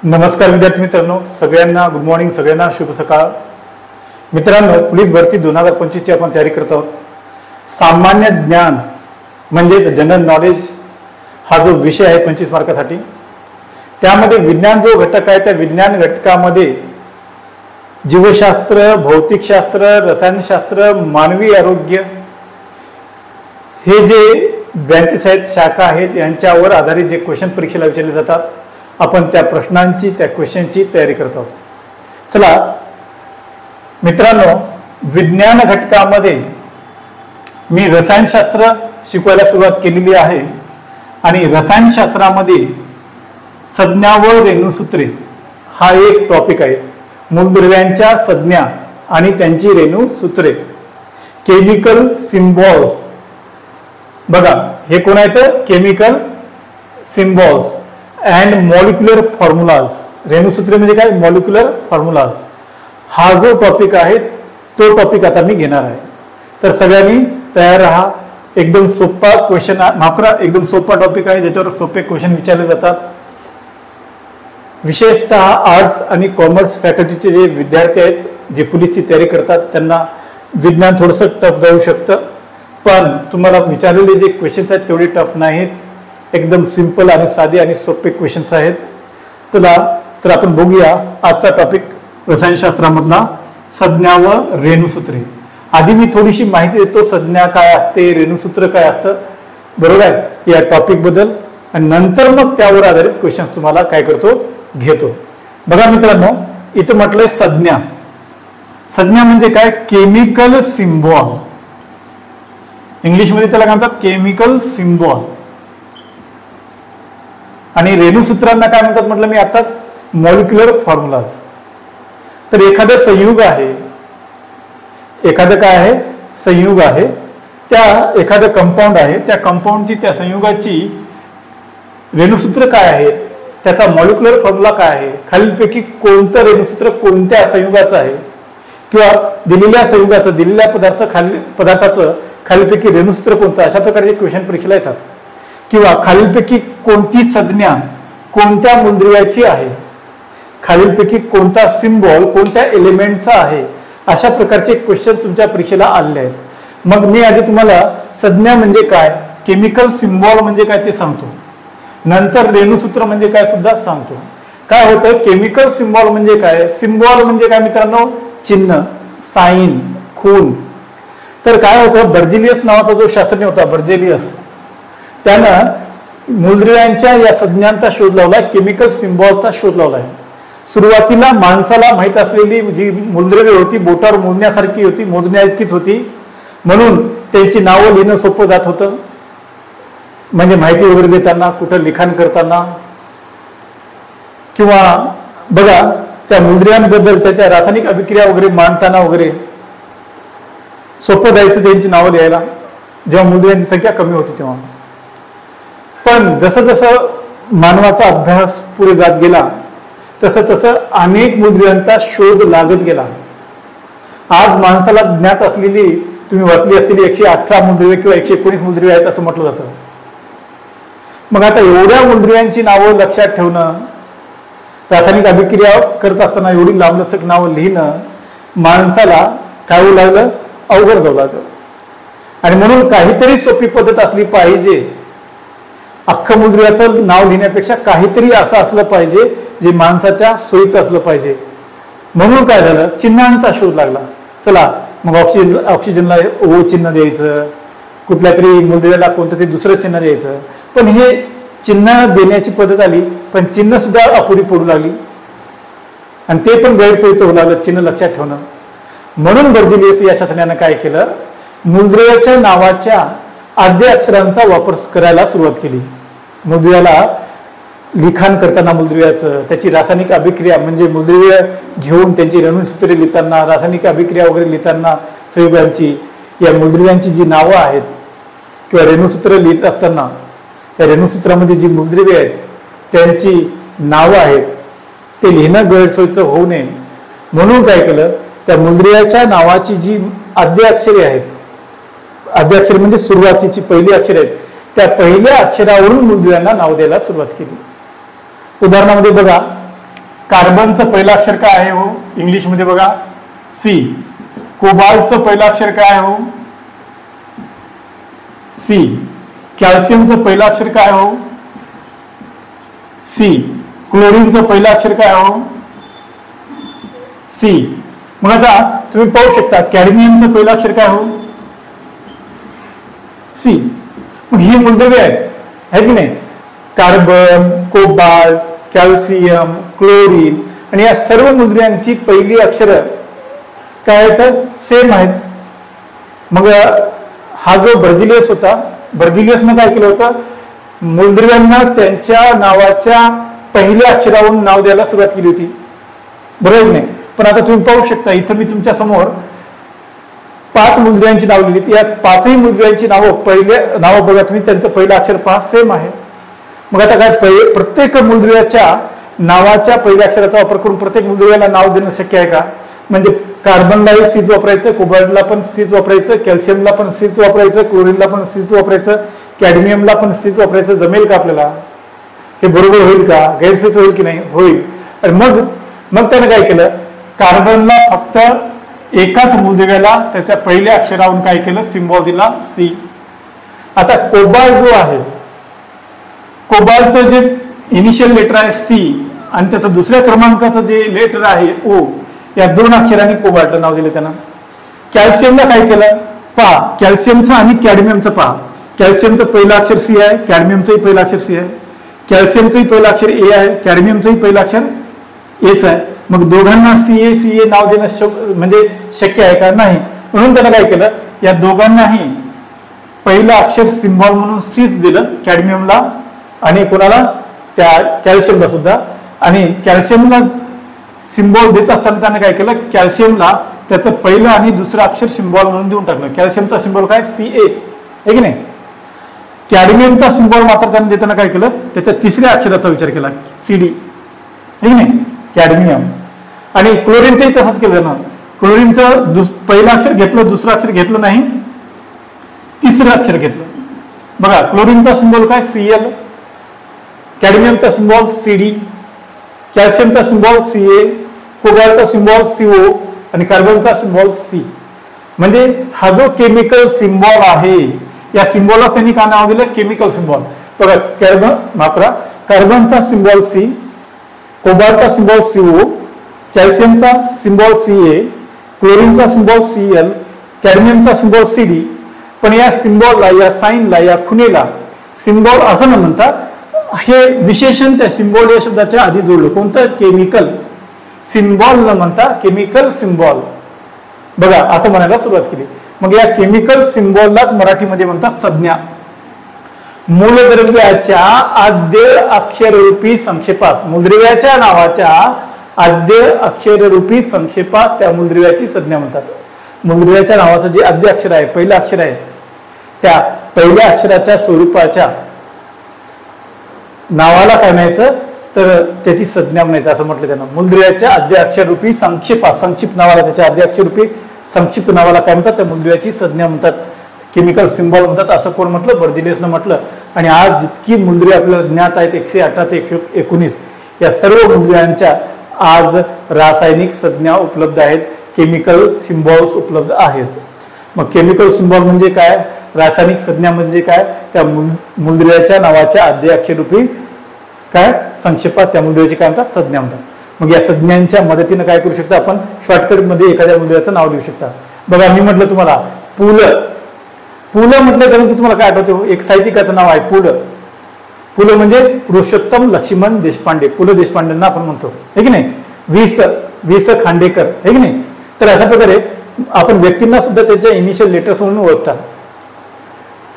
नमस्कार विद्यार्थी मित्रांनो, सगळ्यांना गुड मॉर्निंग, सगळ्यांना शुभ सकाळ. मित्रांनो, पोलीस भरती 2025 ची आपण तयारी करत आहोत. सामान्य ज्ञान म्हणजेच जनरल नॉलेज हा जो विषय आहे 25 मार्कासाठी, त्यामध्ये विज्ञान जो घटक आहे त्या विज्ञान घटकामध्ये जीवशास्त्र, भौतिकशास्त्र, रसायनशास्त्र, मानवी आरोग्य हे जे ब्रँचेस आहेत, शाखा आहेत, यांच्यावर आधारित जे क्वेश्चन परीक्षेला विचारले जातात, आपण त्या प्रश्नांची, त्या क्वेश्चनची तयारी करत आहोत. चला मित्रांनो, विज्ञान घटकामध्ये मी रसायनशास्त्र शिकवायला सुरुवात केलेली आहे आणि रसायनशास्त्रामध्ये संज्ञा व रेणुसूत्रे हा एक टॉपिक आहे. मूलद्रव्यांच्या संज्ञा आणि त्यांची रेणुसूत्रे, केमिकल सिम्बॉल्स. बघा, हे कोण आहेत? Chemical symbols and molecular formulas. रेणुसूत्रे म्हणजे काय? Molecular formulas. हा जो टॉपिक आहे तो टॉपिक आता मी घेणार आहे. तर सगळ्यांनी तयार राहा. एकदम सोपा क्वेश्चन, माफ करा, एकदम सोपा टॉपिक आहे ज्याच्यावर सोपे क्वेश्चन विचारले जातात. विशेषतः आर्ट्स आणि कॉमर्स फॅकल्टीचे जे विद्यार्थी आहेत, जे पोलीसची तयारी करतात, त्यांना विज्ञान थोडंसं टफ जाऊ शकतं, पण तुम्हाला विचारलेले जे क्वेश्चन्स आहेत तेवढे टफ नाहीत. एकदम सिंपल आणि साधे आणि सोपे क्वेश्चन्स आहेत. तर आपण बघूया आजचा टॉपिक रसायनशास्त्रामधला संज्ञा व रेणुसूत्रे. आधी मी थोडीशी माहिती देतो, संज्ञा काय असते, रेणुसूत्र काय असतं, बरोबर आहे, या टॉपिक बद्दल, आणि नंतर मग त्यावर आधारित क्वेश्चन्स तुम्हाला काय करतो, घेतो. बघा मित्रांनो, इथं म्हटलंय संज्ञा. संज्ञा म्हणजे काय? Chemical symbol. इंग्लिशमध्ये त्याला काय म्हणतात? Chemical symbol. आणि रेणुसूत्रांना काय म्हणतात म्हटलं मी आताच? Molecular formulas. तर एखादं संयुग आहे, एखादं काय आहे? संयुग आहे, त्या एखादं कंपाऊंड आहे, त्या कंपाऊंडची, त्या संयुगाची रेणुसूत्र काय आहे, त्याचा मॉलिक्युलर फॉर्म्युला काय आहे, खालीलपैकी कोणतं रेणुसूत्र कोणत्या संयुगाचं आहे, किंवा दिलेल्या संयुगाचं, दिलेल्या पदार्थाचं खालीलपैकी रेणुसूत्र कोणतं, अशा प्रकारचे क्वेश्चन परीक्षेला येतात. किंवा खालीलपैकी कोणती संज्ञा कोणत्या मूलद्रव्याची आहे, खालीलपैकी कोणता सिम्बॉल कोणत्या एलिमेंटचा आहे, अशा प्रकारचे क्वेश्चन तुमच्या परीक्षेला आलेले आहेत. मग मी आधी तुम्हाला संज्ञा म्हणजे काय, केमिकल सिम्बॉल म्हणजे काय ते सांगतो, नंतर रेणुसूत्र म्हणजे काय सुद्धा सांगतो. काय होतं? केमिकल सिम्बॉल म्हणजे काय? सिम्बॉल म्हणजे काय मित्रांनो? चिन्ह, साईन, खून. तर काय होतं, बर्जेलियस नावाचा जो शास्त्रज्ञ होता, बर्जेलियस, त्यानं मूलद्रव्यांच्या या संज्ञांचा शोध लावलाय, केमिकल सिम्बॉलचा शोध लावलाय. सुरुवातीला माणसाला माहीत असलेली जी मूलद्रव्ये होती बोटावर मोजण्यासारखी होती, मोजण्या इतकीच होती, म्हणून त्यांची नावं लिहिणं सोपं जात होतं. म्हणजे माहिती वगैरे देताना, कुठं लिखाण करताना, किंवा बघा त्या मूलद्रव्यांबद्दल त्याच्या रासायनिक अभिक्रिया वगैरे मांडताना वगैरे सोपं जायचं त्यांची नावं लिहायला, जेव्हा मूलद्रव्यांची संख्या कमी होती तेव्हा. पण जसं जसं मानवाचा अभ्यास पुढे जात गेला, तसं तसं अनेक मूलद्रव्यांचा शोध लागत गेला. आज माणसाला ज्ञात असलेली, तुम्ही वाचली असलेली 118 मूलद्रव्ये किंवा 119 मूलद्रव्ये आहेत असं म्हटलं जातं. मग आता एवढ्या मूलद्रव्यांची नावं लक्षात ठेवणं, रासायनिक अभिक्रिया करत असताना एवढी लांबलचक नावं लिहिणं, माणसाला काय होऊ लागलं? अवघड जाऊ लागलं. आणि म्हणून काहीतरी सोपी पद्धत असली पाहिजे. अख्खं मूलद्रव्याचं नाव लिहिण्यापेक्षा काहीतरी असं असलं पाहिजे जे माणसाच्या सोयीचं असलं पाहिजे. म्हणून काय झालं? चिन्हांचा शोध लागला. चला मग ऑक्सिजनला O चिन्ह द्यायचं, कुठल्या तरी मूलद्रव्याला कोणतं तरी दुसरं चिन्ह द्यायचं. पण हे चिन्ह देण्याची पद्धत आली, पण चिन्ह सुद्धा अपुरी पडू लागली, आणि ते पण गैरसोयीचं होऊ लागलं चिन्ह लक्षात ठेवणं. म्हणून बर्जेलियस या शास्त्रज्ञानं काय केलं? मूलद्रव्याच्या नावाच्या आद्य अक्षरांचा वापर करायला सुरुवात केली. मूलद्रव्याला लिखाण करताना मूलद्रव्याचं, त्याची रासायनिक अभिक्रिया म्हणजे मूलद्रव्य घेऊन त्यांची रेणुसूत्रे लिहिताना, रासायनिक अभिक्रिया वगैरे लिहिताना संयुगांची, या मूलद्रव्यांची जी नावं आहेत किंवा रेणुसूत्र लिहित असताना त्या रेणुसूत्रामध्ये जी मूलद्रव्ये आहेत त्यांची नावं आहेत, ते लिहिणं गैरसोयीचं होऊ नये म्हणून काय केलं? त्या मूलद्रव्याच्या नावाची जी आद्य अक्षरे आहेत, आद्य अक्षर म्हणजे सुरुवातीची पहिली अक्षरे आहेत, त्या पहिल्या अक्षरावरून मूलद्रव्यांना नाव द्यायला सुरुवात केली. उदाहरणामध्ये बघा, कार्बनचं पहिलं अक्षर काय आहे हो इंग्लिशमध्ये बघा सी. कोबाल्टचं पहिलं अक्षर काय आहे हो सी. कॅल्शियमचं पहिलं अक्षर काय हो सी. क्लोरीनचं पहिलं अक्षर काय हो सी. मग आता तुम्ही पाहू शकता कॅडमियमचं पहिलं अक्षर काय हो सी. मग ही मूलद्रव्ये आहेत की नाही. कार्बन, कोबाल्ट, कॅल्शियम, क्लोरीन आणि या सर्व मूलद्रव्यांची पहिली अक्षरं काय आहेत सेम आहेत. मग हा जो बर्जिलियस होता, बर्जिलियसनं काय केलं होतं मूलद्रव्यांना त्यांच्या नावाच्या पहिल्या अक्षरावरून नाव द्यायला सुरुवात केली होती, बरोबर नाही. पण आता तुम्ही पाहू शकता इथं मी तुमच्या समोर 5 मूलद्रव्यांची नावं लिहिली. या 5ही मूलद्रव्यांची नावं पहिले नावं बघा तुम्ही, त्यांचं पहिलं अक्षर 5 सेम आहे. मग आता काय प्रत्येक मूलद्रव्याच्या नावाच्या पहिल्या अक्षराचा वापर करून प्रत्येक मूलद्रव्याला नाव देणं शक्य आहे का. म्हणजे कार्बनलाही सीच वापरायचं, कोबाल्टला पण सीच वापरायचं, कॅल्शियमला पण सीच वापरायचं, क्लोरीनला पण सीच वापरायचं, कॅडमियमला पण सीच वापरायचं, जमेल का आपल्याला. हे बरोबर होईल का, गैरसोय होईल की नाही, होईल. आणि मग त्यानं काय केलं, कार्बनला फक्त एकाच मूलद्रव्याला त्याच्या पहिल्या अक्षरावरून काय केलं सिम्बॉल दिला सी. आता कोबाल्ट जो आहे, कोबाल्टचं जे इनिशियल लेटर आहे सी आणि त्याचं दुसऱ्या क्रमांकाचं जे लेटर आहे ओ, या 2 अक्षरांनी कोबाल्टला नाव दिले त्यानं. कॅल्शियमला काय केलं पहा, कॅल्शियमचं आणि कॅडमियमचं पहा. कॅल्शियमचं पहिलं अक्षर सी आहे, कॅडमियमचंही पहिलं अक्षर सी आहे. कॅल्शियमचंही पहिलं अक्षर ए आहे, कॅडमियमचंही पहिलं अक्षर एच आहे. मग दोघांना सी ए नाव देणं म्हणजे शक्य आहे का, नाही. म्हणून त्यानं काय केलं, या दोघांनाही पहिलं अक्षर सिम्बॉल म्हणून सीच दिलं, कॅडमियमला आणि कोणाला त्या कॅल्शियमला सुद्धा. आणि कॅल्शियमला सिम्बॉल देत असताना त्याने काय केलं, कॅल्शियमला त्याचं पहिलं आणि दुसरं अक्षर सिम्बॉल म्हणून देऊन टाकलं. कॅल्शियमचा सिम्बॉल काय CA आहे की नाही. कॅडमियमचा सिम्बॉल मात्र त्याने देताना काय केलं, त्याच्या तिसऱ्या अक्षराचा विचार केला CD आहे की नाही, कॅडमियम. आणि क्लोरीनचंही तसंच केलं ना, क्लोरीनचं पहिलं अक्षर घेतलं, दुसरं अक्षर घेतलं नाही, तिसरं अक्षर घेतलं. बघा क्लोरीनचा सिम्बॉल काय CL, कॅडमियमचा सिम्बॉल CD, कॅल्शियमचा सिम्बॉल CA, कोबाल्टचा सिम्बॉल CO आणि कार्बनचा सिम्बॉल C. म्हणजे हा जो केमिकल सिम्बॉल आहे, या सिम्बॉलला त्यांनी काय नाव दिलं, केमिकल सिम्बॉल. बघा कार्बनचा सिम्बॉल C, कोबाल्टचा सिम्बॉल CO, कॅल्शियमचा सिम्बॉल CA, क्लोरीनचा सिम्बॉल CL, कॅडमियमचा सिम्बॉल CD. पण या सिम्बॉलला, या साईनला, या खुणेला सिम्बॉल असं न म्हणता हे विशेषण त्या सिम्बॉल या शब्दाच्या आधी जोडलं. कोणतं, केमिकल. सिम्बॉल न म्हणता केमिकल सिम्बॉल, बघा असं म्हणायला सुरुवात केली. मग या केमिकल सिम्बॉललाच मराठीमध्ये म्हणतात संज्ञा. मूलद्रव्याच्या आद्य अक्षररूपी संक्षेपास, मूलद्रव्याच्या नावाच्या आद्य अक्षररूपी संक्षेपास त्या मूलद्रव्याची संज्ञा म्हणतात. मूलद्रव्याच्या नावाचं जे आद्य अक्षर आहे, पहिलं अक्षर आहे, त्या पहिल्या अक्षराच्या स्वरूपाच्या नावाला काय म्हणायचं, तर त्याची संज्ञा म्हणायचं असं म्हटलं त्यांना. मूलद्रव्याच्या आद्य अक्षररूपी संक्षेपास, संक्षिप्त नावाला, त्याच्या आद्य अक्षररूपी संक्षिप्त नावाला काय म्हणतात, त्या मूलद्रव्याची संज्ञा म्हणतात, केमिकल सिम्बॉल म्हणतात. असं कोण म्हटलं, बर्जिलियसनं म्हटलं. आणि आज जितकी मूलद्रव्ये आपल्याला ज्ञात आहेत 118 ते 119, या सर्व मूलद्रव्यांच्या आज रासायनिक संज्ञा उपलब्ध आहेत, केमिकल सिम्बॉल्स उपलब्ध आहेत. मग केमिकल सिम्बॉल म्हणजे काय, रासायनिक संज्ञा म्हणजे काय, त्या मूलद्रव्याच्या नावाच्या आद्य अक्षररूपी काय संक्षेपात त्या मूलद्रव्याची काय म्हणतात, संज्ञा म्हणतात. मग या संज्ञांच्या मदतीने काय करू शकता आपण, शॉर्टकटमध्ये एखाद्या मूलद्रव्याचं नाव लिहू शकता. बघा मी म्हटलं तुम्हाला पु ल म्हटलं त्यानंतर तुम्हाला काय आठवतं, एक साहित्यिकाचं नाव आहे पु ल म्हणजे पुरुषोत्तम लक्ष्मण देशपांडे. पु ल देशपांडेंना आपण म्हणतो आहे की नाही, वीस खांडेकर आहे की नाही. तर अशा प्रकारे आपण व्यक्तींना सुद्धा त्याच्या इनिशियल लेटर्स म्हणून ओळखतात.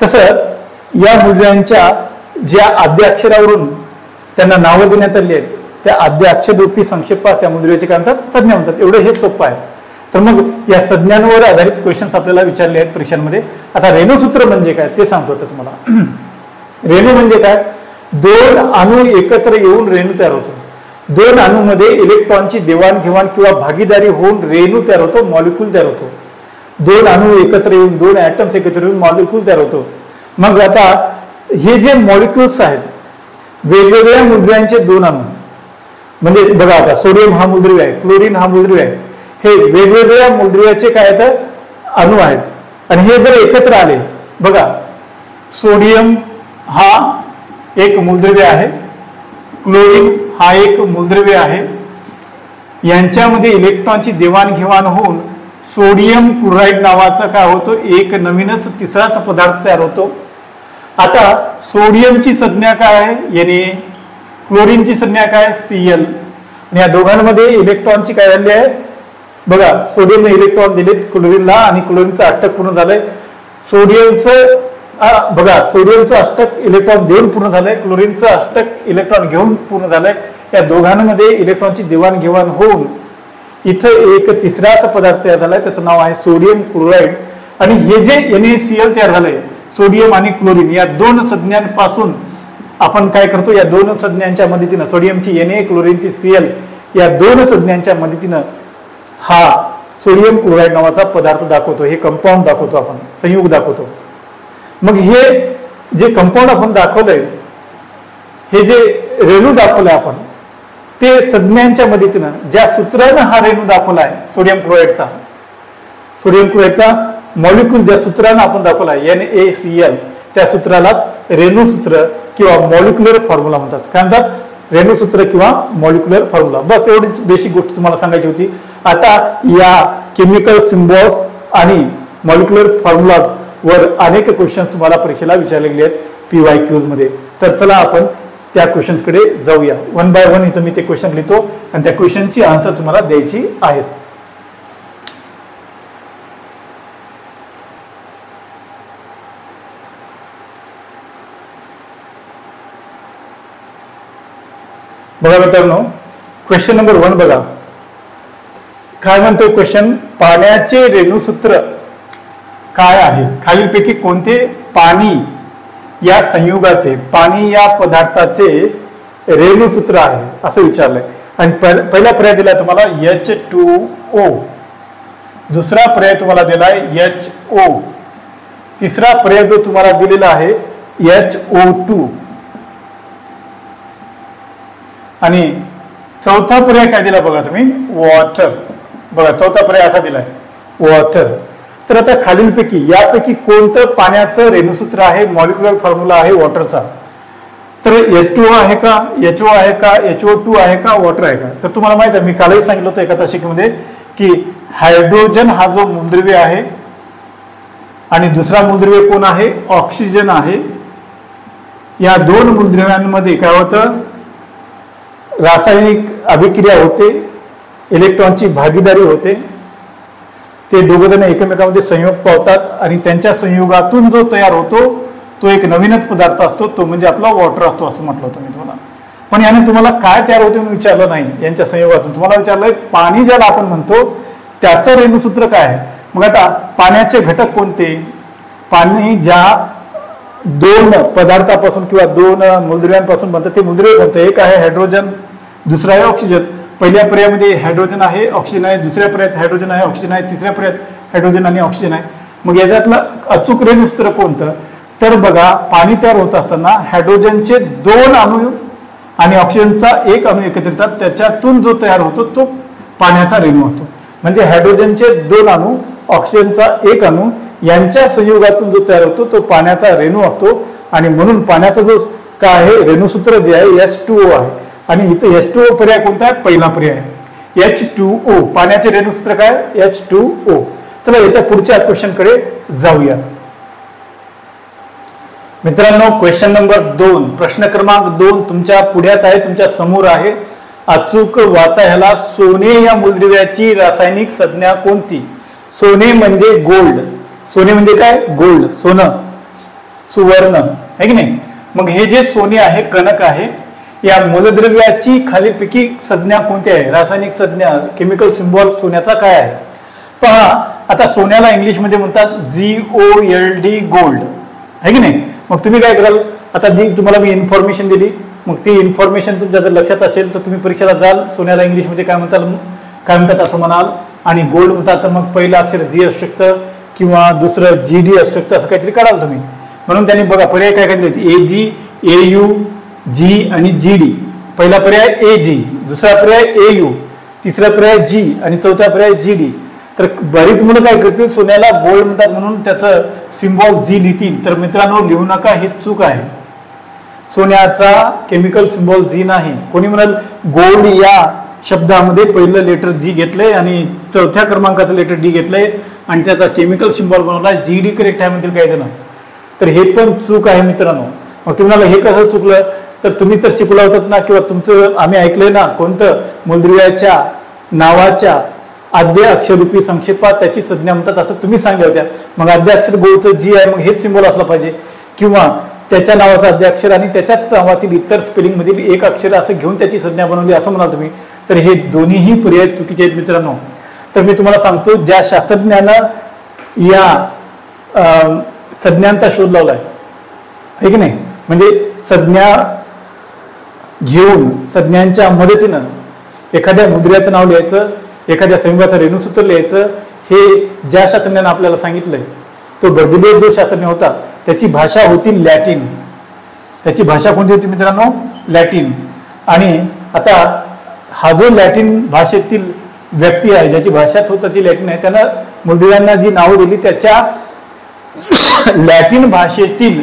तसं या मूलद्रव्यांच्या ज्या आद्य अक्षरावरून त्यांना नावं देण्यात आली आहेत, त्या आद्य अक्षररूपी संक्षेपात त्या मूलद्रव्याची काय म्हणतात, संज्ञा म्हणतात. एवढं हे सोपं आहे. तर मग या संज्ञांवर आधारित क्वेश्चन्स आपल्याला विचारले आहेत परीक्षांमध्ये. आता रेणुसूत्र म्हणजे काय ते सांगतो आता तुम्हाला. रेणू म्हणजे काय, 2 अणू एकत्र येऊन रेणू तयार होतो. 2 अणूमध्ये इलेक्ट्रॉनची देवाणघेवाण किंवा भागीदारी होऊन रेणू तयार होतो, मॉलिक्यूल तयार होतो. 2 अणू एकत्र येऊन, 2 ॲटम्स एकत्र येऊन मॉलिक्यूल तयार होतो. मग आता हे जे मॉलिक्युल्स आहेत, वेगवेगळ्या मूलद्रव्यांचे 2 अणू, म्हणजे बघा आता सोडियम हा मूलद्रव्य आहे, क्लोरीन हा मूलद्रव्य आहे, हे वेगवेगळ्या मूलद्रव्याचे काय आहेत अणू आहेत आणि हे जर एकत्र आले, बघा सोडियम हा एक मूलद्रव्य आहे, क्लोरीन हा एक मूलद्रव्य आहे, यांच्यामध्ये इलेक्ट्रॉनची देवाणघेवाण होऊन सोडियम क्लोराईड नावाचा काय होतो एक नवीनच तिसराच पदार्थ तयार होतो. आता सोडियमची संज्ञा काय आहे Na, क्लोरीनची संज्ञा काय Cl आणि या दोघांमध्ये इलेक्ट्रॉनची काय झाली आहे बघा, सोडियमने इलेक्ट्रॉन दिलेत क्लोरीनला आणि क्लोरीनचं अष्टक पूर्ण झालंय, सोडियमचं बघा सोडियमचं अष्टक इलेक्ट्रॉन देऊन पूर्ण झालंय, क्लोरीनचं अष्टक इलेक्ट्रॉन घेऊन पूर्ण झालंय. या दोघांमध्ये इलेक्ट्रॉनची देवाणघेवाण होऊन इथं एक तिसराच पदार्थ तयार झालाय, त्याचं नाव आहे सोडियम क्लोराईड. आणि हे जे NaCl तयार झालंय सोडियम आणि क्लोरीन या दोन संज्ञांपासून आपण काय करतो, या दोन संज्ञांच्या मदतीनं सोडियमची Na, क्लोरीनची Cl या दोन संज्ञांच्या मदतीनं हा सोडियम क्लोराईड नावाचा पदार्थ दाखवतो, हे कंपाऊंड दाखवतो, आपण संयुग दाखवतो. मग हे जे कंपाऊंड आपण दाखवलंय, हे जे रेणू दाखवलंय आपण, ते संज्ञांच्या मदतीनं ज्या सूत्रानं हा रेणू दाखवला आहे सोडियम क्लोराईडचा मॉलिक्यूल ज्या सूत्रानं आपण दाखवला आहे NaCl, त्या सूत्रालाच रेणूसूत्र किंवा मॉलिक्युलर फॉर्म्युला म्हणतात. काय म्हणतात? रेणूसूत्र किंवा मॉलिक्युलर फॉर्म्युला. बस एवढीच बेसिक गोष्ट तुम्हाला सांगायची होती. आता या केमिकल सिम्बॉल्स आणि मॉलिक्युलर फॉर्म्युला वर अनेक क्वेश्चन्स तुम्हाला परीक्षेला विचारले गेले आहेत PYQs मध्ये. तर चला आपण त्या क्वेश्चन्स कडे जाऊया. वन बाय वन इथं मी ते क्वेश्चन लिहितो आणि त्या क्वेश्चनची आन्सर तुम्हाला द्यायची आहेत. बघा मित्रांनो, क्वेश्चन नंबर 1 बघा काय म्हणतोय क्वेश्चन, पाण्याचे रेणूसूत्र काय आहे? खालीलपैकी कोणते पाणी या संयुगाचे, पाणी या पदार्थाचे रेणूसूत्र आहे असं विचारलंय. आणि पहिला पर्याय दिलाय तुम्हाला H2O, दुसरा पर्याय तुम्हाला दिलाय HO, तिसरा पर्याय जो तुम्हाला दिलेला आहे HO2 आणि चौथा पर्याय काय दिला बघा तुम्ही, वॉटर. बघा चौथा पर्याय असा दिलाय वॉटर. तर आता खालीलपैकी यापैकी कोणतं पाण्याचं रेणूसूत्र आहे, मॉलिक्युलर फॉर्म्युला आहे वॉटरचा? तर H2O आहे का, HO आहे का, HO2 आहे का, वॉटर आहे का? तर तुम्हाला माहित आहे, मी कालही सांगितलं होतं एका तासिकेमध्ये की हायड्रोजन हा जो मूलद्रव्य आहे आणि दुसरा मूलद्रव्य कोण आहे, ऑक्सिजन आहे. या दोन मूलद्रव्यांमध्ये काय होतं, रासायनिक अभिक्रिया होते, इलेक्ट्रॉनची भागीदारी होते, ते दोघंजण एकमेकांमध्ये संयोग पावतात आणि त्यांच्या संयोगातून जो तयार होतो तो एक नवीनच पदार्थ असतो, तो म्हणजे आपला वॉटर असतो असं म्हटलं होतं मी तुम्हाला. पण याने तुम्हाला काय तयार होते म्हणून विचारलं नाही. यांच्या संयोगातून तुम्हाला विचारलंय पाणी ज्याला आपण म्हणतो त्याचं रेणूसूत्र काय आहे. मग आता पाण्याचे घटक कोणते, पाणी ज्या दोन पदार्थापासून किंवा दोन मूलद्रव्यांपासून बनतं ते मूलद्रव्य कोणतं, एक आहे हायड्रोजन, दुसरा आहे ऑक्सिजन. पहिल्या पर्यायामध्ये हायड्रोजन आहे, ऑक्सिजन आहे, दुसऱ्या पर्यायात हायड्रोजन आहे, ऑक्सिजन आहे, तिसऱ्या पर्यायात हायड्रोजन आणि ऑक्सिजन आहे. मग याच्यातलं अचूक रेणूसूत्र कोणतं, तर बघा पाणी तयार होत असताना हायड्रोजनचे 2 अणू आणि ऑक्सिजनचा 1 अणू एकत्रित येतात, त्याच्यातून जो तयार होतो तो पाण्याचा रेणू असतो. म्हणजे हायड्रोजनचे 2 अणू, ऑक्सिजनचा 1 अणू यांच्या संयोगातून जो तयार होतो तो पाण्याचा रेणू असतो. आणि म्हणून पाण्याचा जो काय आहे रेणूसूत्र जे आहे H2O आहे. आणि इथं H2O पर्याय कोणता आहे, पहिला पर्याय आहे H2O. पाण्याचे रेणूसूत्र काय, H2O. चला याच्या पुढच्या क्वेश्चन कडे जाऊया मित्रांनो. क्वेश्चन नंबर 2, प्रश्न क्रमांक 2 तुमच्या पुढ्यात आहे, तुमच्या समोर आहे. अचूक वाचा ह्याला. सोने या मूलद्रव्याची रासायनिक संज्ञा कोणती? सोने म्हणजे गोल्ड. सोने म्हणजे काय, गोल्ड, सोनं, सुवर्ण आहे की नाही. मग हे जे सोने आहे, कणक आहे, या मूलद्रव्याची खालीलपैकी संज्ञा कोणती आहे, रासायनिक संज्ञा, केमिकल सिम्बॉल सोन्याचा काय आहे पहा. आता सोन्याला इंग्लिशमध्ये म्हणतात GOLD, गोल्ड आहे की नाही. मग तुम्ही काय कराल, आता जी तुम्हाला मी इन्फॉर्मेशन दिली, मग ती इन्फॉर्मेशन तुमच्या जर लक्षात असेल तर तुम्ही परीक्षेला जाल, सोन्याला इंग्लिशमध्ये काय म्हणतात असं म्हणाल, आणि गोल्ड म्हणतात तर मग पहिलं अक्षर G असू शकतं किंवा दुसरं GD असू शकतं, असं काहीतरी कराल तुम्ही. म्हणून त्यांनी बघा पर्याय काय काय दिले, AG, AU, G आणि GD. पहिला पर्याय AG, दुसरा पर्याय AU, तिसरा पर्याय G आणि चौथा पर्याय GD. तर बरीच मुलं काय करतील, सोन्याला गोल्ड म्हणतात म्हणून त्याचं सिम्बॉल G लिहितील. तर मित्रांनो लिहू नका, हे चूक आहे. सोन्याचा केमिकल सिम्बॉल G नाही. कोणी म्हणाल गोल्ड या शब्दामध्ये पहिलं लेटर G घेतलंय आणि चौथ्या क्रमांकाचं लेटर D घेतलंय आणि त्याचा केमिकल सिम्बॉल बनवला GD करेक्ट आहे म्हणतील काही जण. तर हे पण चूक आहे मित्रांनो. मग तुम्हाला हे कसं चुकलं, तर तुम्ही तर शिकवलं होतात ना, किंवा तुमचं आम्ही ऐकलंय ना, कोणतं मूलद्रव्याच्या नावाच्या आद्य अक्षररूपी संक्षेपात त्याची संज्ञा म्हणतात असं तुम्ही सांगितलं होत्या. मग आद्य अक्षर गोळचं G आहे, मग हेच सिम्बॉल असलं पाहिजे, किंवा त्याच्या नावाचं आद्य अक्षर आणि त्याच्याच नावातील इतर स्पेलिंग मधील एक अक्षर असं घेऊन त्याची संज्ञा बनवली असं म्हणाल तुम्ही. तर हे दोन्हीही पर्याय चुकीचे आहेत मित्रांनो. तर मी तुम्हाला सांगतो, ज्या शास्त्रज्ञानं या संज्ञांचा शोध लावलाय आहे की नाही, म्हणजे संज्ञा घेऊन संज्ञांच्या मदतीनं एखाद्या मुद्र्याचं नाव लिहायचं, एखाद्या संयुगाचं रेणुसूत्र लिहायचं, हे ज्या शास्त्रज्ञानं आपल्याला सांगितलंय तो बर्दिलियस जो शास्त्रज्ञ होता त्याची भाषा होती लॅटिन. त्याची भाषा कोणती होती मित्रांनो? लॅटिन. आणि आता हा जो लॅटिन भाषेतील व्यक्ती आहे, ज्याची भाषा होता ती लॅटिन आहे, त्यानं मूलद्रव्यांना जी नावं दिली त्याच्या लॅटिन भाषेतील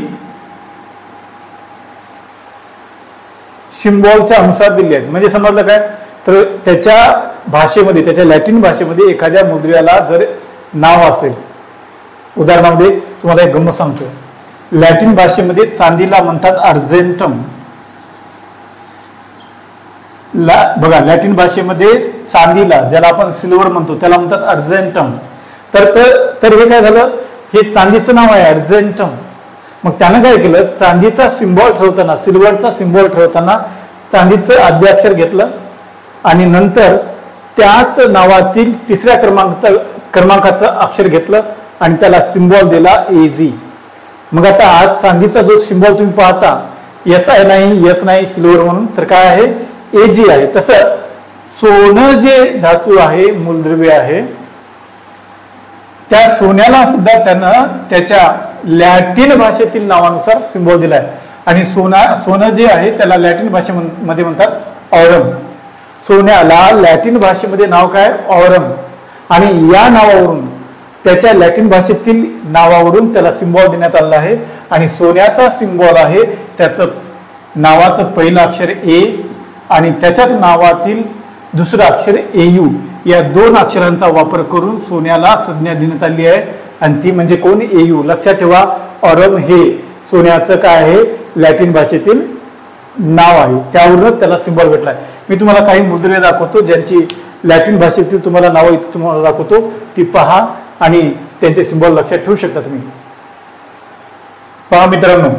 सिम्बॉलच्या अनुसार दिले आहेत. म्हणजे समजलं काय, तर त्याच्या भाषेमध्ये, त्याच्या लॅटिन भाषेमध्ये एखाद्या मूलद्रव्याला जर नाव असेल, उदाहरणामध्ये तुम्हाला एक गंमत सांगतो, लॅटिन भाषेमध्ये चांदीला म्हणतात अर्जेंटम. बघा, लॅटिन भाषेमध्ये चांदीला, ज्याला आपण सिल्वर म्हणतो, त्याला म्हणतात अर्जेंटम. तर हे काय झालं, हे चांदीचं नाव आहे अर्जेंटम. मग त्यानं काय केलं, चांदीचा सिम्बॉल ठेवताना, सिल्वरचा सिम्बॉल ठेवताना चांदीचं आद्याक्षर घेतलं आणि नंतर त्याच नावातील तिसऱ्या क्रमांकाचं अक्षर घेतलं आणि त्याला सिम्बॉल दिला AG. मग आता आज चांदीचा जो सिम्बॉल तुम्ही पाहता, SI नाही, S नाही, सिल्वर म्हणून, तर काय आहे, AG आहे. तसं सोनं जे धातू आहे, मूलद्रव्य आहे, त्या सोन्याला सुद्धा त्यानं त्याच्या लॅटिन भाषेतील नावानुसार सिम्बॉल दिलाय. आणि सोनं जे आहे त्याला लॅटिन भाषेमध्ये म्हणतात ऑरम. सोन्याला लॅटिन भाषेमध्ये नाव काय, ऑरम. आणि या नावावरून, त्याच्या लॅटिन भाषेतील नावावरून त्याला सिम्बॉल देण्यात आला आहे. आणि सोन्याचा सिम्बॉल आहे, त्याचं नावाचं पहिलं अक्षर A आणि त्याच्याच नावातील दुसरं अक्षर AU. या दोन अक्षरांचा वापर करून सोन्याला संज्ञा देण्यात आली आहे आणि ती म्हणजे कोण, AU. लक्षात ठेवा, ऑरम हे सोन्याचं काय आहे, लॅटिन भाषेतील नाव आहे, त्यावरूनच त्याला सिम्बॉल भेटलाय. मी तुम्हाला काही मुद्रे दाखवतो ज्यांची लॅटिन भाषेतील तुम्हाला नावं इथं तुम्हाला दाखवतो, ती पहा आणि त्यांचे सिम्बॉल लक्षात ठेवू शकता तुम्ही. पहा मित्रांनो,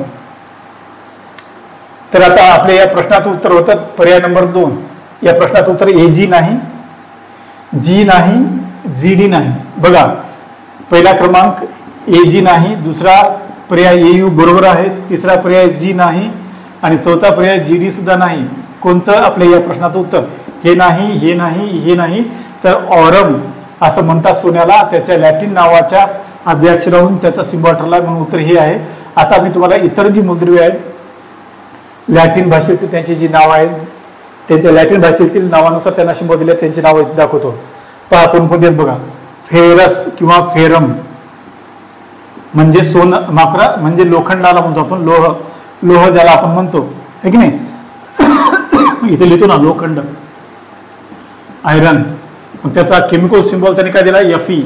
तर आता आपल्या या प्रश्नाचं उत्तर होतं पर्याय नंबर 2. या प्रश्नाचं उत्तर AG नाही, G नाही, GD नाही. बघा, पहिला क्रमांक AG नाही, दुसरा पर्याय AU बरोबर आहे, तिसरा पर्याय G नाही आणि चौथा पर्याय GD सुद्धा नाही. कोणतं आपल्या या प्रश्नाचं उत्तर? हे नाही, हे नाही, हे नाही. तर ऑरम असं म्हणतात सोन्याला, त्याच्या लॅटिन नावाच्या आद्याक्षरावरून त्याचा सिम्बॉल ठरला, म्हणून उत्तर हे आहे. आता मी तुम्हाला इतर जी मूलद्रव्ये आहेत लॅटिन भाषेतील त्यांची जी नाव आहेत, त्यांच्या लॅटिन भाषेतील नावानुसार त्यांना सिम्बॉल दिले, त्यांची नावं दाखवतो. पहा कोणकोणते आहेत बघा. फेरस किंवा फेरम म्हणजे सोनं, माकरा म्हणजे लोखंडाला म्हणतो आपण, लोह ज्याला आपण म्हणतो, है की नाही. इथे लिहितो ना लोखंड, आयरन. मग त्याचा केमिकल सिम्बॉल त्यांनी काय दिला, Fe.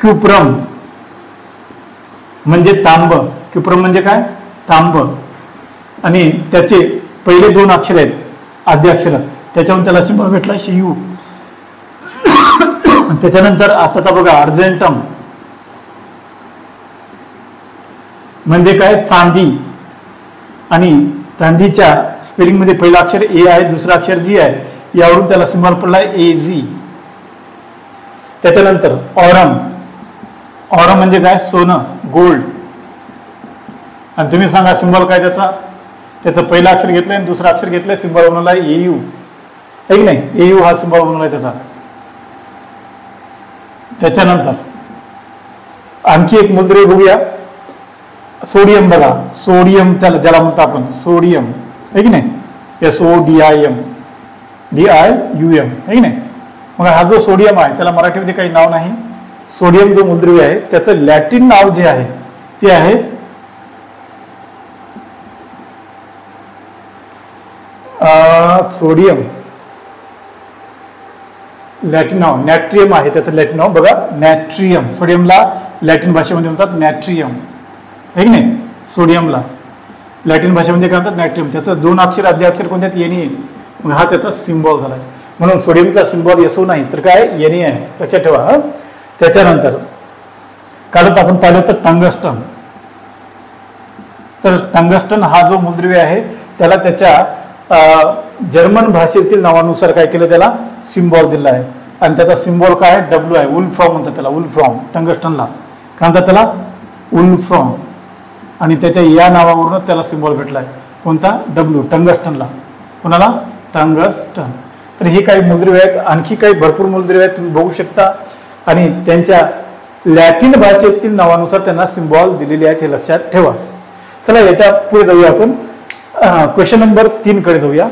क्युप्रम म्हणजे तांब. क्युप्रम म्हणजे काय, तांब. आणि त्याचे पहिले दोन अक्षर आहेत आद्य अक्षर, त्याच्यावरून त्याला सिम्बॉल भेटला Cu. त्याच्यानंतर आताचा बघा अर्जेंटम म्हणजे काय, चांदी. आणि चांदीच्या स्पेलिंग मध्ये पहिला अक्षर A आहे, दुसरा अक्षर G आहे, यावरून त्याला सिम्बॉल पडला AG. त्याच्यानंतर ऑरम. ऑरम म्हणजे काय, सोनं, गोल्ड. आणि तुम्ही सांगा सिम्बॉल काय त्याचा, त्याचं पहिलं अक्षर घेतलंय आणि दुसरं अक्षर घेतलंय, सिम्बॉल बनवला AU, है की नाही. AU हा सिम्बॉल बनवलाय त्याचा. त्याच्यानंतर आणखी एक मूलद्रव्य बघूया, सोडियम. बघा, सोडियम ज्याला म्हणतो आपण सोडियम, है की नाही. SODIUM DIUM आहे की नाही. मग हा जो सोडियम आहे त्याला मराठीमध्ये काही नाव नाही. सोडियम जो मूलद्रव्य आहे त्याचं लॅटिन नाव जे आहे ते आहे सोडियम. लॅटिन नाव नॅट्रियम आहे त्याचं लॅटिन नाव बघा, नॅट्रियम. सोडियमला लॅटिन भाषेमध्ये म्हणतात नॅट्रियम आहे की नाही. सोडियमला लॅटिन भाषेमध्ये काय म्हणतात, नॅट्रियम. त्याचं 2 अक्षर आद्य अक्षर कोणत्यात, Na. मग हा त्याचा सिम्बॉल झाला. म्हणून सोडियमचा सिम्बॉल SO नाही तर काय Na आहे, लक्षात ठेवा. त्याच्यानंतर कालच आपण पाहिलं होतं टंगस्टन. तर टंगस्टन हा जो मूलद्रव्य आहे त्याला त्याच्या जर्मन भाषेतील नावानुसार काय केलं, त्याला सिम्बॉल दिला आहे. आणि त्याचा सिम्बॉल काय आहे, W आहे. वुल्फ्रॉम म्हणतात त्याला, वुल्फ्रॉम. टंगस्टनला काय म्हणतात, त्याला वुल्फ्रॉम. आणि त्याच्या या नावावरून त्याला सिम्बॉल भेटला आहे, कोणता, W. टंगस्टनला. कोणाला, टंगस्टन. तर हे काही मूलद्रव्य आहेत. आणखी काही भरपूर मूलद्रव्य आहेत, तुम्ही बघू शकता. आणि त्यांच्या लॅटिन भाषेतील नावानुसार त्यांना सिम्बॉल दिलेले आहेत, हे लक्षात ठेवा. चला याच्या पुढे जाऊया आपण. क्वेश्चन नंबर 3 कडे जाऊया.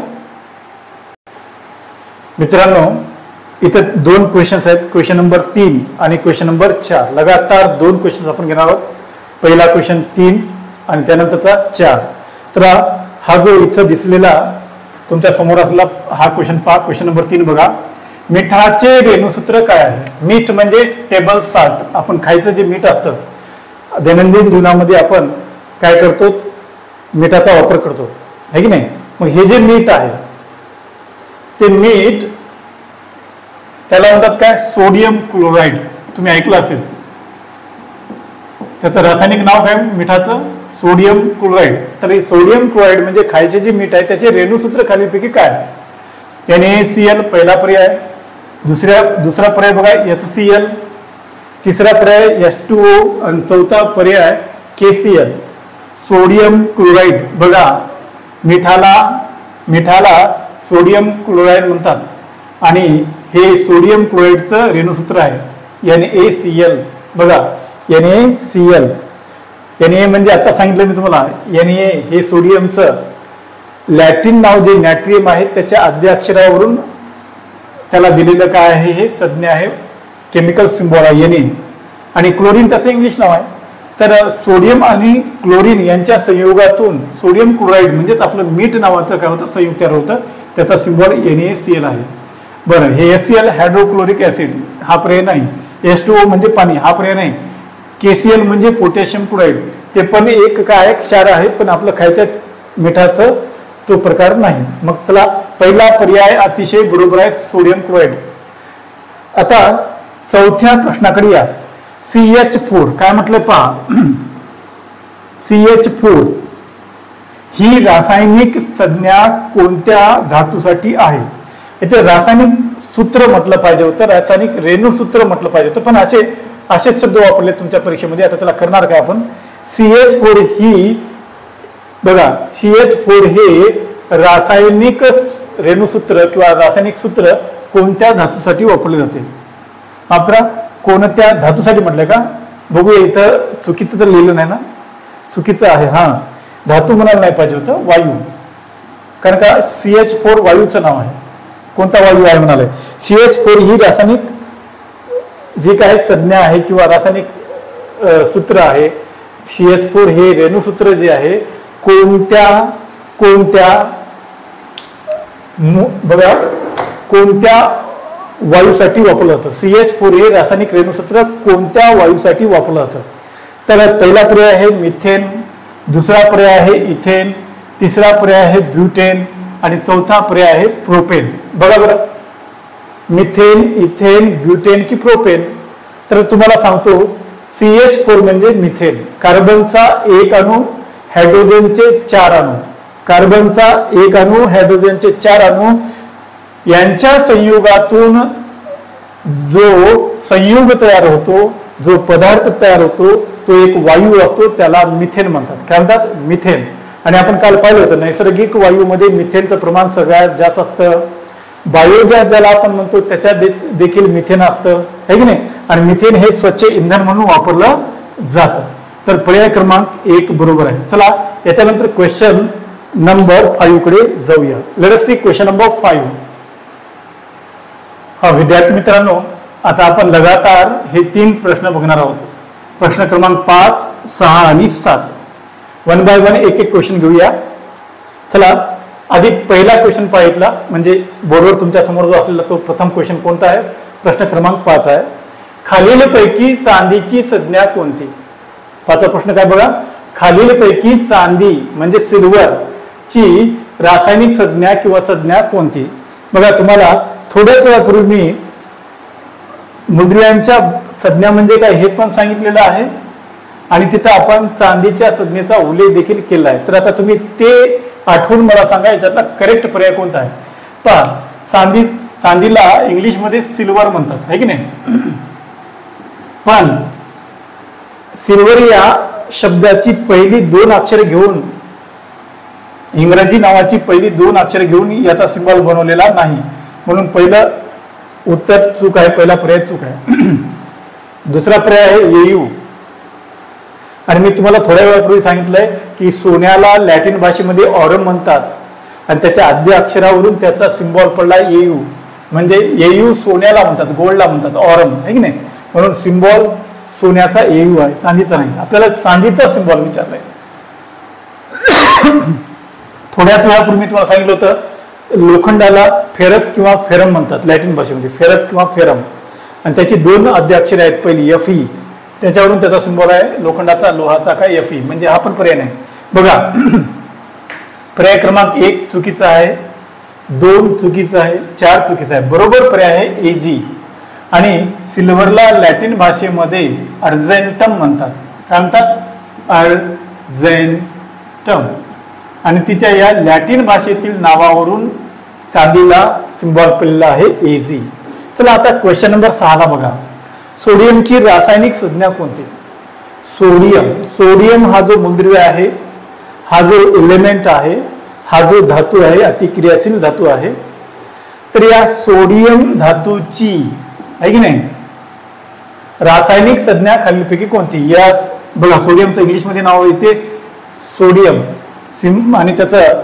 मित्रांनो इथं 2 क्वेश्चन्स आहेत, क्वेश्चन नंबर 3 आणि क्वेश्चन नंबर 4. लगातार 2 क्वेश्चन्स आपण घेणार आहोत. पहिला क्वेश्चन 3 आणि त्यानंतरचा 4. तर हा जो इथं दिसलेला तुमच्या समोर असलेला हा क्वेश्चन पहा. क्वेश्चन नंबर 3 बघा. मिठाचे रेणुसूत्र काय आहे. मीठ म्हणजे टेबल सॉल्ट. आपण खायचं जे मीठ असतं दैनंदिन जीवनामध्ये आपण काय करतो, मिठाचा वापर करतो आहे की नाही. मग हे जे मीठ आहे ते मीठ त्याला म्हणतात काय, सोडियम क्लोराईड. तुम्ही ऐकलं असेल. त्याचं रासायनिक नाव काय मिठाचं, सोडियम क्लोराईड. तर हे सोडियम क्लोराईड म्हणजे खायचे जे मीठ आहे त्याचे रेणुसूत्र खालीलपैकी काय. NaCl पहिला पर्याय. दुसरा पर्याय बघा HCl. तिसरा पर्याय H2O आणि चौथा पर्याय KCl. सोडियम क्लोराईड बघा, मिठाला सोडियम क्लोराईड म्हणतात. आणि हे सोडियम क्लोराईडचं रेणुसूत्र आहे NaCl. बघा NaCl. Na म्हणजे आता सांगितलं मी तुम्हाला, Na हे सोडियमचं लॅटिन नाव जे नॅट्रियम आहे त्याच्या आद्य अक्षरावरून त्याला दिलेलं काय आहे, हे संज्ञा आहे, केमिकल सिम्बॉल आहे Na. आणि क्लोरीन त्याचं इंग्लिश नाव आहे. तर सोडियम आणि क्लोरीन यांच्या संयोगातून सोडियम क्लोराईड म्हणजेच आपलं मीठ नावाचं काय होतं, संयुक्त तयार होतं. त्याचा सिम्बॉल NaCl आहे. बरं, हे HCl हायड्रोक्लोरिक ऍसिड हा पर्याय नाही. H2O म्हणजे पाणी हा पर्याय नाही. KCl म्हणजे पोटॅशियम क्लोराईड ते पण एक काय क्षार आहे, पण आपलं खायच्या मिठाचं तो प्रकार नाही. मग चला पहिला पर्याय अतिशय बरोबर आहे, सोडियम क्लोराईड. आता चौथ्या प्रश्नाकडे या. CH4 काय म्हटलं पहा. CH4 ही रासायनिक संज्ञा कोणत्या धातूसाठी आहे. इथे रासायनिक सूत्र म्हटलं पाहिजे होतं, रासायनिक रेणुसूत्र म्हटलं पाहिजे होतं, पण असेच शब्द वापरले तुमच्या परीक्षेमध्ये. आता त्याला करणार काय आपण. CH4 ही बघा, CH4 हे रासायनिक रेणुसूत्र किंवा रासायनिक सूत्र कोणत्या धातूसाठी वापरले जाते. आपला कोणत्या धातूसाठी म्हटलंय का, बघूया. इथं चुकीचं तर लिहिलं नाही ना, चुकीचं आहे. हा, धातू म्हणायला नाही पाहिजे होतं, वायू. कारण का CH4 वायूचं नाव आहे. कोणता वायू आहे म्हणाले. CH4 ही रासायनिक जी काय संज्ञा आहे किंवा रासायनिक सूत्र आहे. CH4 हे रेणुसूत्र जे आहे बघा कोणत्या वायूसाठी वापरलं जातं. CH4 हे रासायनिक रेणुसूत्र कोणत्या वायूसाठी वापरलं जातं. तर पहिला पर्याय आहे मिथेन, दुसरा पर्याय आहे इथेन, तिसरा पर्याय आहे ब्युटेन आणि चौथा पर्याय आहे प्रोपेन. बघा बरं, मिथेन, इथेन, ब्युटेन की प्रोपेन. तर तुम्हाला सांगतो CH4 म्हणजे मिथेन. कार्बनचा एक अणू, हायड्रोजनचे 4 अणू. कार्बनचा एक अणू, हायड्रोजनचे 4 अणू यांच्या संयोगातून जो संयुग तयार होतो, जो पदार्थ तयार होतो तो एक वायू असतो, त्याला मिथेन म्हणतात. काय म्हणतात, मिथेन. आणि आपण काल पाहिलं होतं नैसर्गिक वायूमध्ये मिथेनचं प्रमाण सगळ्यात जास्त असतं. बायोगॅस ज्याला आपण म्हणतो त्याच्यात देखील मिथेन असतं, है की नाही. आणि मिथेन हे स्वच्छ इंधन म्हणून वापरलं जातं. तर पर्याय क्रमांक 1 बरोबर आहे. चला याच्यानंतर क्वेश्चन नंबर 5 कडे जाऊया. Let us see question number 5. विद्यार्थी मित्रांनो, आता आपण लगातार हे 3 प्रश्न बघणार आहोत. प्रश्न क्रमांक 5, 6 आणि 7. 1 बाय 1 एक क्वेश्चन घेऊया. चला, आधी पहिला क्वेश्चन पाहितला, म्हणजे बोर्डवर तुमच्या समोर जो असलेला तो प्रथम क्वेश्चन कोणता आहे? प्रश्न क्रमांक 5 आहे. खालीलपैकी चांदीची संज्ञा कोणती? 5वा प्रश्न काय बघा. खालीलपैकी चांदी म्हणजे सिल्वर ची रासायनिक संज्ञा किंवा संज्ञा कोणती? बघा, तुम्हाला थोड्याच वेळापूर्वी मी मूलद्रव्यांच्या संज्ञा म्हणजे काय हे पण सांगितलेलं आहे आणि तिथं आपण चांदीच्या संज्ञेचा उल्लेख देखील केला आहे. तर आता तुम्ही ते आठवून मला सांगा याच्यातला करेक्ट पर्याय कोणता आहे. पहा, चांदीला इंग्लिशमध्ये सिल्वर म्हणतात, आहे की नाही? पण सिल्वर या शब्दाची पहिली 2 अक्षरे घेऊन, इंग्रजी नावाची पहिली 2 अक्षरे घेऊन याचा सिंबल बनवलेला नाही, म्हणून पहिलं उत्तर चूक आहे. पहिला पर्याय चूक आहे. दुसरा पर्याय आहे एयू. आणि मी तुम्हाला थोड्या वेळापूर्वी सांगितलंय की सोन्याला लॅटिन भाषेमध्ये ऑरम म्हणतात आणि त्याच्या आद्य अक्षरावरून त्याचा सिंबॉल पडला एयू. म्हणजे एयू सोन्याला म्हणतात, गोल्डला म्हणतात, ऑरम, आहे की नाही? म्हणून सिंबॉल सोन्याचा एयू आहे, चांदीचा नाही. आपल्याला चांदीचा सिंबॉल विचारलाय. थोड्याच वेळापूर्वी मी तुम्हाला सांगितलं होतं लोखंडाला फेरस किंवा फेरम म्हणतात लॅटिन भाषेमध्ये, फेरस किंवा फेरम, आणि त्याची 2 आद्य अक्षरे आहेत. पहिली एफई, त्याच्यावरून त्याचा सिंबॉल आहे लोखंडाचा, लोहाचा काय एफई. म्हणजे हा पण पर्याय नाही. बघा, पर्याय क्रमांक 1 चुकीचा आहे, 2 चुकीचा आहे, 4 चुकीचा आहे. बरोबर पर्याय आहे एजी. आणि सिल्वरला लॅटिन भाषेमध्ये अर्जेंटम म्हणतात. काय म्हणतात? अर्जेंटम. आणि तिच्या या लॅटिन भाषेतील नावावरून चांदीला सिंबॉल पडलेला आहे एजी. चला, आता क्वेश्चन नंबर 6 ला बघा. सोडियमची रासायनिक संज्ञा कोणती? सोडियम हा जो मूलद्रव्य आहे, हा जो एलिमेंट आहे, हा जो धातू आहे, अतिक्रियाशील धातू आहे. तर या सोडियम धातूची, आहे की नाही, रासायनिक संज्ञा खालीलपैकी कोणती? यास बघा, सोडियमचं इंग्लिशमध्ये नाव येते सोडियम सिम, आणि त्याचं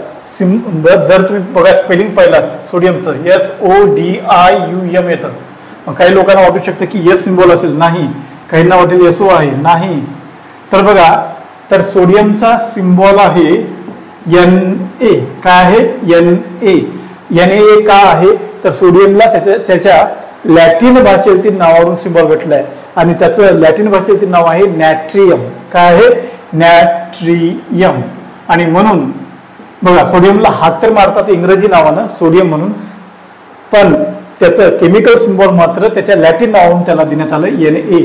जर तुम्ही बघा स्पेलिंग पाहिलात सोडियमचं SODIUM येतं. काही लोकांना वाटू शकतं की एस सिंबॉल असेल, नाही. काहींना वाटेल SO आहे, नाही. तर बघा, तर सोडियमचा सिंबॉल आहे Na. काय आहे? Na का आहे? तर सोडियमला त्याच्या लॅटिन भाषेतील नावावरून सिंबॉल भेटलं आहे आणि त्याचं लॅटिन भाषेतील नाव आहे नॅट्रियम. काय आहे? नॅट्रियम. आणि म्हणून बघा, सोडियमला हात तर मारतात इंग्रजी नावानं सोडियम म्हणून, पण त्याचं केमिकल सिंबॉल मात्र त्याच्या लॅटिन नावावरून त्याला देण्यात आलं Na.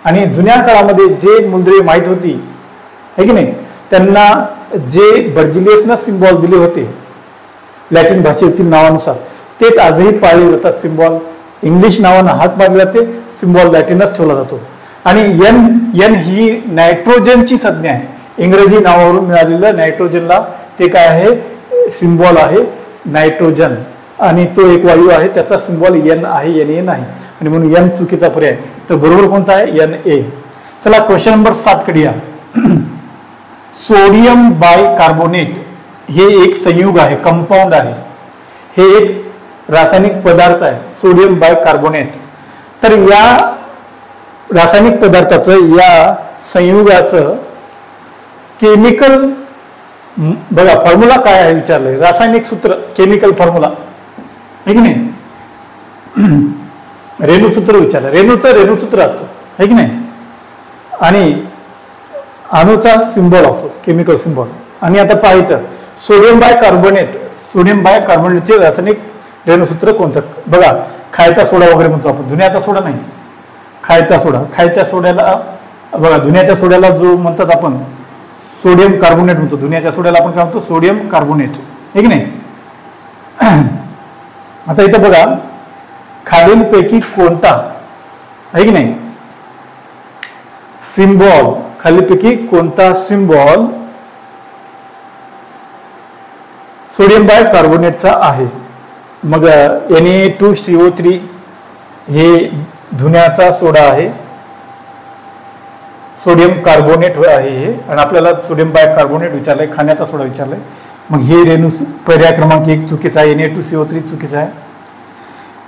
आणि जुन्या काळामध्ये जे मूलद्रव्ये माहीत होती, आहे की नाही, त्यांना जे बर्जिलियसनं सिंबॉल दिले होते लॅटिन भाषेतील नावानुसार, तेच आजही पाळले जातात. सिंबॉल इंग्लिश नावानं हात मारले जाते, सिंबॉल लॅटिनच ठेवला जातो. आणि एन ही नायट्रोजनची संज्ञा आहे. इंग्रजी नावावरून मिळालेलं नायट्रोजनला ते काय आहे? सिंबॉल आहे नायट्रोजन. आणि तो एक वायू आहे, त्याचा सिंबॉल एन आहे, Na नाही. आणि म्हणून एन चुकीचा पर्याय. तर बरोबर कोणता आहे? Na. चला, क्वेश्चन नंबर 7 कडे या. सोडियम बायकार्बोनेट हे एक संयुग आहे, कंपाऊंड आहे. हे एक रासायनिक पदार्थ आहे, सोडियम बायकार्बोनेट. तर या रासायनिक पदार्थाचं, या संयुगाचं केमिकल बघा फॉर्म्युला काय आहे विचारलंय. रासायनिक सूत्र, केमिकल फॉर्म्युला, आहे की नाही? रेणुसूत्र विचारलं, रेणुसूत्र असतं, आहे की नाही? आणि अणूचा सिंबॉल असतो, केमिकल सिंबॉल. आणि आता पाहिलं सोडियम बायकार्बोनेटचे रासायनिक रेणुसूत्र कोणतं? बघा, खायचा सोडा वगैरे म्हणतो आपण, धुण्याचा सोडा नाही, खायचा सोडा. खायच्या सोड्याला बघा, धुण्याच्या सोड्याला जो म्हणतात आपण सोडियम कार्बोनेट म्हणतो, धुण्याच्या सोड्याला आपण काय म्हणतो? सोडियम कार्बोनेट, आहे की नाही? आता इथं बघा, खालीलपैकी कोणता, आहे की नाही, सिंबॉल, खालीलपैकी कोणता सिंबॉल सोडियम बायकार्बोनेटचा आहे? मग Na2CO3 हे धुण्याचा सोडा आहे, सोडियम कार्बोनेट आहे हे. आणि आपल्याला सोडियम बायकार्बोनेट विचारलंय, खाण्याचा सोडा विचारलाय. मग हे रेणू पर्याय क्रमांक 1 चुकीचा आहे. Na2CO3 चुकीचा आहे.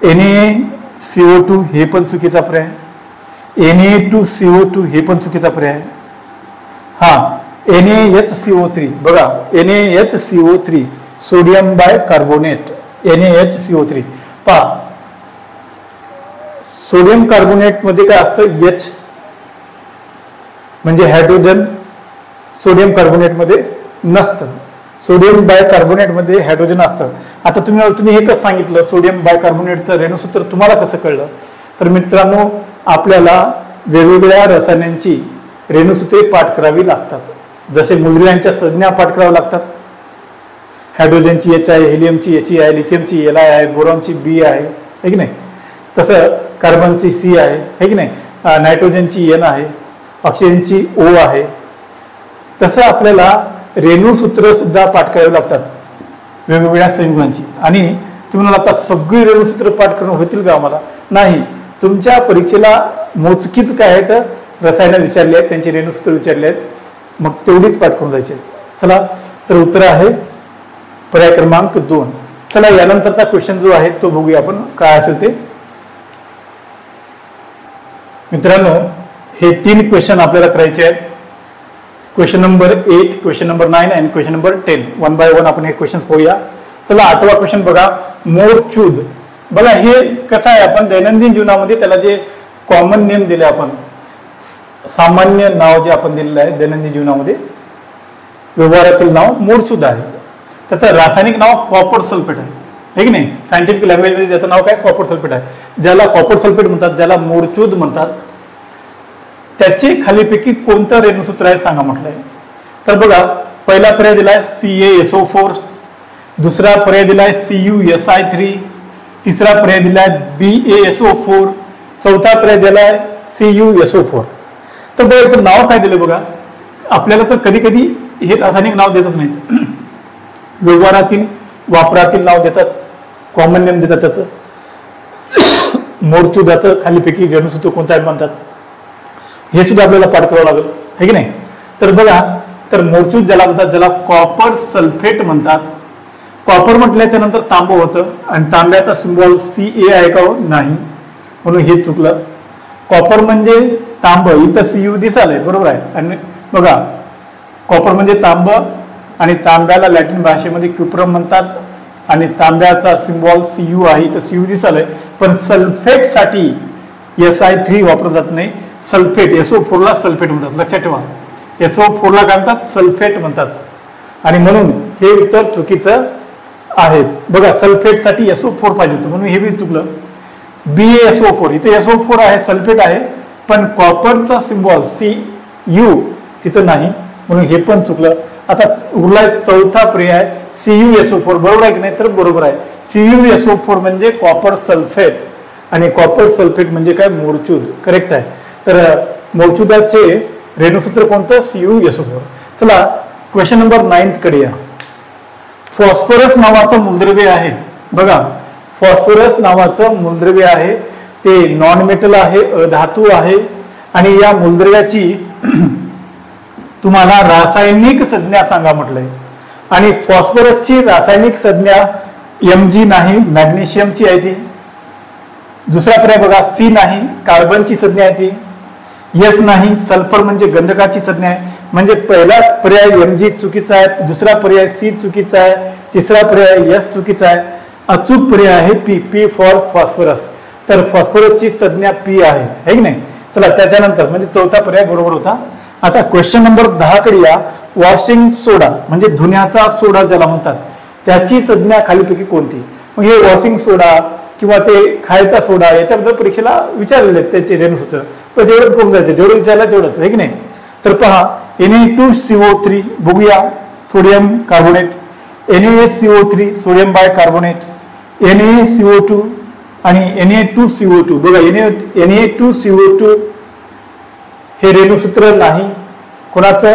NaCO2 हे पण चुकीचा पर्याय. Na2CO2 हे पण चुकीचा पर्याय. हा NaHCO3 बघा, NaHCO3 सोडियम बायकार्बोनेट. NaHCO3 पहा, सोडियम कार्बोनेट मध्ये काय असतं, H म्हणजे हायड्रोजन सोडियम कार्बोनेट मध्ये नसतं. सोडियम बायकार्बोनेट मध्ये हायड्रोजन असतं. आता तुम्ही हे कसं सांगितलं, सोडियम बायकार्बोनेटचं रेणूसूत्र तुम्हाला कसं कळलं? तर मित्रांनो, आपल्याला वेगवेगळ्या रसायनांची रेणूसूत्रे पाठ करावी लागतात. जसे मूलद्रव्यांच्या संज्ञा पाठ कराव्या लागतात. हायड्रोजनची H आहे, हेलियमची He आहे, लिथियमची Li आहे, बोरॉनची B आहे की नाही. तसं कार्बनची C आहे की नाही, नायट्रोजनची N आहे, ऑक्सिजनची O आहे. तसं आपल्याला रेणूसूत्र सुद्धा पाठ करावी लागतात वेगवेगळ्या संयुगांची. आणि तुम्ही मला आता सगळी रेणूसूत्र पाठ करून होतील का? आम्हाला नाही. तुमच्या परीक्षेला मोजकीच काय आहेत रसायनं विचारली आहेत, त्यांची रेणूसूत्र विचारली आहेत, मग तेवढीच पाठ करून जायचे. चला, तर उत्तर आहे पर्याय क्रमांक 2. चला, यानंतरचा क्वेश्चन जो आहे तो बघूया आपण काय असेल ते. मित्रांनो, हे 3 क्वेश्चन आपल्याला करायचे आहेत. क्वेश्चन नंबर 8, क्वेश्चन नंबर 9 आणि क्वेश्चन नंबर 10. 1 बाय 1 आपण हे क्वेश्चन पाहूया. चला, 8वा क्वेश्चन बघा, मोरचूद. बघा, हे कसं आहे, आपण दैनंदिन जीवनामध्ये त्याला जे कॉमन नेम दिले, आपण सामान्य नाव जे आपण दिलेलं आहे दैनंदिन जीवनामध्ये, व्यवहारातील नाव मोरचूद आहे. त्याचं रासायनिक नाव कॉपर सल्फेट आहे की नाही. सायंटिफिक लँग्वेजमध्ये त्याचं नाव काय, कॉपर सल्फेट आहे. ज्याला कॉपर सल्फेट म्हणतात, ज्याला मोरचूद म्हणतात. त्याचे खालीपैकी कोणतं रेणूसूत्र आहे सांगा म्हटलंय. तर बघा, पहिला पर्याय दिलाय CaSO4, दुसरा पर्याय दिलाय CuSi3, तिसरा पर्याय दिलाय BaSO4, चौथा पर्याय दिलाय CuSO4. तर बघा, इथं नाव काय दिलं बघा. आपल्याला तर कधी कधी हे रासायनिक नाव देतच नाही, व्यवहारातील वापरातील नाव देतात, कॉमन नेम देतात. त्याचं मोरचूदाचं खालीपैकी रेणूसूत्र कोणतं आहे म्हणतात, हे सुद्धा आपल्याला पाठ करावं लागेल आहे की नाही. तर बघा, तर मोरचूद ज्याला म्हणतात, ज्याला कॉपर सल्फेट म्हणतात. कॉपर म्हटल्याच्या नंतर तांब होतं आणि तांब्याचा सिम्बॉल Ca आहे का? नाही, म्हणून हे चुकलं. कॉपर म्हणजे तांब, इथं Cu दिसालंय, बरोबर आहे. आणि बघा, कॉपर म्हणजे तांब आणि तांब्याला लॅटिन भाषेमध्ये क्युप्रम म्हणतात आणि तांब्याचा सिम्बॉल Cu आहे, इथं Cu दिसालंय. पण सल्फेटसाठी Si3 वापरलं जात नाही. सल्फेट SO4 ला सल्फेट म्हणतात, लक्षात ठेवा. SO4 ला काय म्हणतात, सल्फेट म्हणतात. आणि म्हणून हे उत्तर चुकीचं आहे. बघा, सल्फेटसाठी SO4 पाहिजे होतं, म्हणून हे बी चुकलं. BaSO4, इथे SO4 आहे, सल्फेट आहे, पण कॉपरचा सिम्बॉल Cu तिथं नाही, म्हणून हे पण चुकलं. आता उरला चौथा पर्याय CuSO4, बरोबर आहे की नाही? तर बरोबर आहे. CuSO4 म्हणजे कॉपर सल्फेट आणि कॉपर सल्फेट म्हणजे काय, मोरचूद. करेक्ट आहे. तर मोरचुदाचे रेणूसूत्र कोणतं, CuSO4. चला, क्वेश्चन नंबर 9 कडे या. फॉस्फरस नावाचं मूलद्रव्य आहे. बघा, फॉस्फरस नावाचं मूलद्रव्य आहे, ते नॉन मेटल आहे, अधातू आहे. आणि या मूलद्रव्याची तुम्हाला रासायनिक संज्ञा सांगा म्हटलंय. आणि फॉस्फरसची रासायनिक संज्ञा Mg नाही, मॅग्नेशियमची आहे ती. दुसरा पर्याय बघा, C नाही, कार्बनची संज्ञा आहे ती. S नाही, सल्फर म्हणजे गंधकाची संज्ञा आहे. म्हणजे पहिला पर्याय Mg चुकीचा आहे, दुसरा पर्याय C चुकीचा आहे, तिसरा पर्याय S चुकीचा आहे. अचूक पर्याय आहे P फॉर फॉस्फरस. तर फॉस्फरसची संज्ञा P आहे की नाही. चला, त्याच्यानंतर म्हणजे चौथा पर्याय बरोबर होता. आता क्वेश्चन नंबर 10 कडे या. वॉशिंग सोडा म्हणजे धुण्याचा सोडा ज्याला म्हणतात, त्याची संज्ञा खालीपैकी कोणती? मग हे वॉशिंग सोडा किंवा ते खायचा सोडा याच्याबद्दल परीक्षेला विचारलेले त्याचे रेणूसूत्र. बस एवढंच करून जायचं, जेवढं विचारलं तेवढंच आहे की नाही. तर पहा, Na2CO3 बघूया, sodium carbonate. NaCO3 sodium bicarbonate. NaCO2 आणि Na2CO2. बघा, Na2CO2 हे रेणूसूत्र नाही कोणाचं,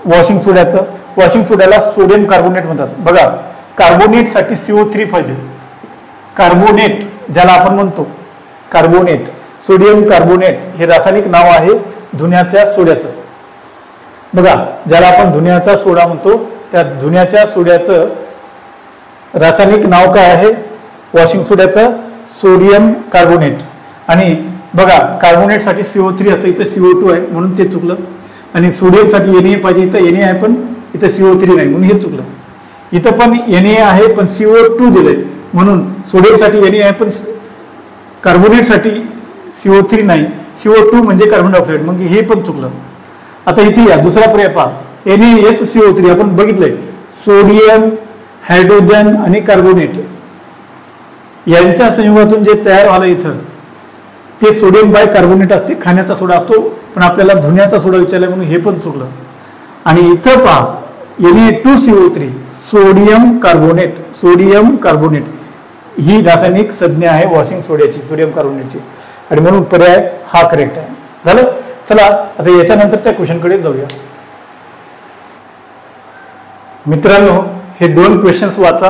वॉशिंग सोड्याचं. वॉशिंग सोड्याला सोडियम कार्बोनेट म्हणतात. बघा, कार्बोनेटसाठी CO3 पाहिजे. कार्बोनेट ज्याला आपण म्हणतो, कार्बोनेट, सोडियम कार्बोनेट हे रासायनिक नाव आहे धुण्याच्या सोड्याचं. बघा, ज्याला आपण धुण्याचा सोडा म्हणतो त्या धुण्याच्या सोड्याचं रासायनिक नाव काय आहे? वॉशिंग सोड्याचं सोडियम कार्बोनेट. आणि बघा कार्बोनेटसाठी CO3 असतं, इथं CO2 आहे म्हणून ते चुकलं. आणि सोडियमसाठी Na पाहिजे, इथं Na आहे पण इथं CO3 नाही म्हणून हे चुकलं. इथं पण Na आहे पण CO2 दिलंय म्हणून सोडियमसाठी Na आहे पण कार्बोनेटसाठी CO3 नाही, CO2 म्हणजे कार्बन डायऑक्साईड, मग हे पण चुकलं. आता इथे या दुसरा पर्याय पहा, NaHCO3 आपण बघितलंय, सोडियम, हायड्रोजन आणि कार्बोनेट यांच्या संयोगातून जे तयार झालं इथं ते सोडियम बाय कार्बोनेट असते, खाण्याचा सोडा असतो, पण आपल्याला धुण्याचा सोडा विचारला म्हणून हे पण चुकलं. आणि इथं पहा Na2CO3 sodium carbonate, sodium carbonate ही रासायनिक संज्ञा आहे वॉशिंग सोड्याची, सोडियम कार्बोनेटची, आणि म्हणून पर्याय हा करेक्ट आहे. झालं. चला आता याच्यानंतरच्या क्वेश्चनकडे जाऊया. मित्रांनो हे 2 क्वेश्चन्स वाचा.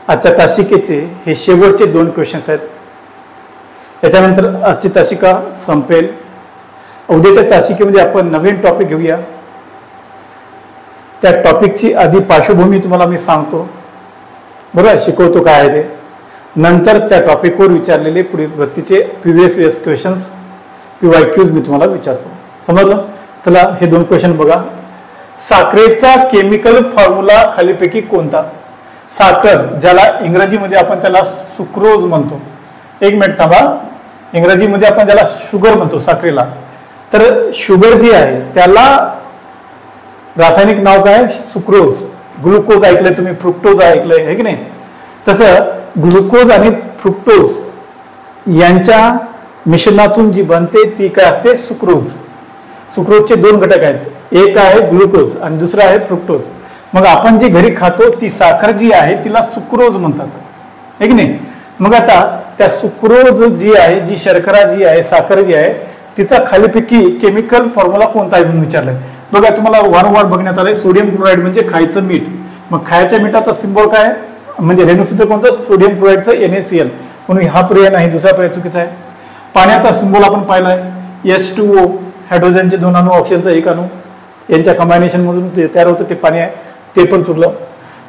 आजच्या तासिकेचे हे शेवटचे 2 क्वेश्चन्स आहेत. याच्यानंतर आजची तासिका संपेल. उद्याच्या तासिकेमध्ये आपण नवीन टॉपिक घेऊया. त्या टॉपिकची आधी पार्श्वभूमी तुम्हाला मी सांगतो, बरोबर, शिकवतो काय आहे ते. नंतर त्या टॉपिकवर विचारलेले पुढील भरतीचे प्रिव्हियस इयर्स क्वेश्चन्स PYQs मी तुम्हाला विचारतो. समजलं. चला हे 2 क्वेश्चन बघा. साखरेचा केमिकल फॉर्म्युला खालीपैकी कोणता? साखर ज्याला इंग्रजीमध्ये आपण त्याला सुक्रोज म्हणतो. 1 मिनिट थांबा. इंग्रजीमध्ये आपण ज्याला शुगर म्हणतो साखरेला, तर शुगर जी आहे त्याला रासायनिक नाव काय? सुक्रोज. ग्लुकोज ऐकलंय तुम्ही, फ्रुक्टोज ऐकलंय आहे की नाही? तसं ग्लुकोज आणि फ्रुक्टोज यांच्या मिश्रणातून जी बनते ती काय असते? सुक्रोज. सुक्रोजचे 2 घटक आहेत, एक आहे ग्लुकोज आणि दुसरा आहे फ्रुक्टोज. मग आपण जी घरी खातो ती साखर जी आहे तिला सुक्रोज म्हणतात, आहे की नाही? मग आता त्या सुक्रोज जी आहे, जी शर्करा जी आहे, साखर जी आहे, तिचा खालीपैकी केमिकल फॉर्म्युला कोणता आहे म्हणून विचारलंय. बघा तुम्हाला वारंवार बघण्यात आलंय सोडियम क्लोराईड म्हणजे खायचं मीठ. मग खायच्या मिठाचा सिम्बॉल काय म्हणजे रेणुसूत्र कोणतं? सोडियम क्लोराईडचं NaCl, म्हणून हा पर्याय नाही, दुसरा पर्याय चुकीचा आहे. पाण्याचा सिम्बॉल आपण पाहिलाय H2O, हायड्रोजनचे 2 अणू, ऑक्सिजनचा 1 अणू, यांच्या कॉम्बिनेशन मधून ते तयार होतं ते पाणी आहे, ते पण चुकलं.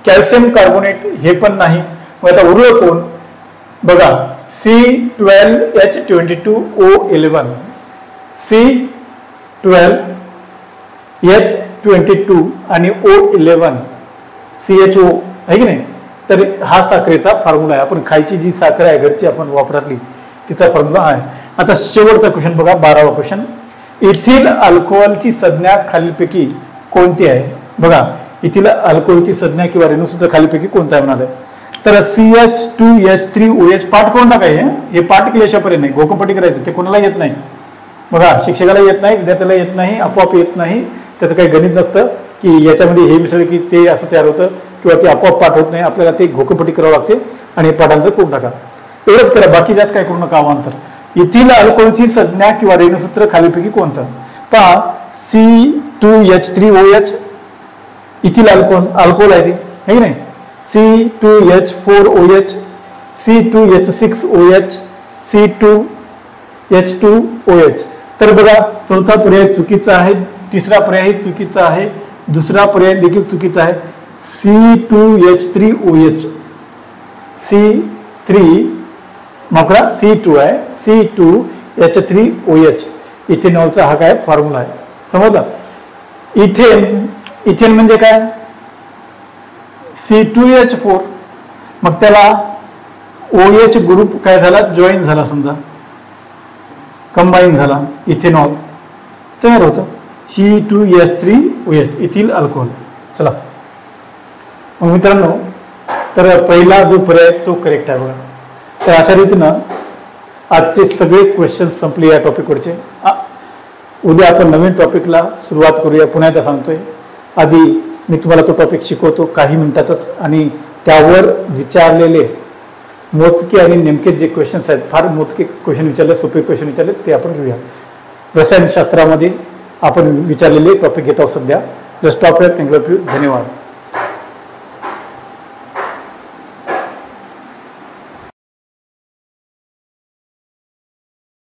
कॅल्शियम कार्बोनेट हे पण नाही. मग आता उरलं कोण? बघा C12H22O11, C12H22 आणि O11 CHO आहे की नाही? तर हा साखरेचा फॉर्म्युला आहे. आपण खायची जी साखर आहे घरची आपण वापरातली तिचा फॉर्म्युला आहे. आता शेवटचा क्वेश्चन बघा, 12वा क्वेश्चन. इथिल अल्कोहोलची संज्ञा खालीलपैकी कोणती आहे? बघा इथिल अल्कोहोलची संज्ञा किंवा रेणुसूत्र खालीलपैकी कोणता आहे म्हणाले, तर CH2H3OH. पाठ करून टाकाय, हे पाठ केल्याशिवाय नाही, घोकपट्टी करायचं, ते कोणाला येत नाही. बघा शिक्षकाला येत नाही, विद्यार्थ्याला येत नाही, आपोआप येत नाही, त्याचं काही गणित नसतं की याच्यामध्ये हे मिसळ की ते असं तयार होतं किंवा ते आपोआप पाठ होत नाही. आपल्याला ते घोकपट्टी करावं लागते आणि पाठांचं करून टाका. एवढंच करा, बाकी जास्त काय करू नका अवांतर. इथिल अल्कोहोलची संज्ञा किंवा रेणुसूत्र खालीपैकी कोणतं? पहा C2H3OH इथिल अल्कोहोल आहे ते, आहे की नाही? C2H4OH, C2H6OH, C2H2OH. तर बघा चौथा पर्याय चुकीचा आहे, तिसरा पर्याय चुकीचा आहे, दुसरा पर्याय देखील चुकीचा आहे. C2H3OH, C3 माफ करा C2 आहे, C2H3OH इथेनॉलचा हा काय फॉर्म्युला आहे. समजलं. इथेन म्हणजे काय? C2H4, मग त्याला OH ग्रुप काय झाला? जॉईन झाला, समजा कंबाईन झाला, इथेनॉल तयार होतं, C2H3OH इथिल अल्कोहोल. चला मग मित्रांनो, तर पहिला जो पर्याय तो करेक्ट आहे बघा. तर अशा रीतीनं आजचे सगळे क्वेश्चन संपले या टॉपिकवरचे. उद्या आपण नवीन टॉपिकला सुरुवात करूया. पुन्हा एकदा सांगतोय, आधी मी तुम्हाला तो टॉपिक शिकवतो काही मिनिटातच, आणि त्यावर विचारलेले मोजके आणि नेमके जे क्वेश्चन्स आहेत, फार मोजके क्वेश्चन विचारले, सोपे क्वेश्चन विचारले, ते आपण घेऊया. रसायनशास्त्रामध्ये आपण विचारलेले टॉपिक घेत आहोत सध्या. Just stop here. Thank you. धन्यवाद.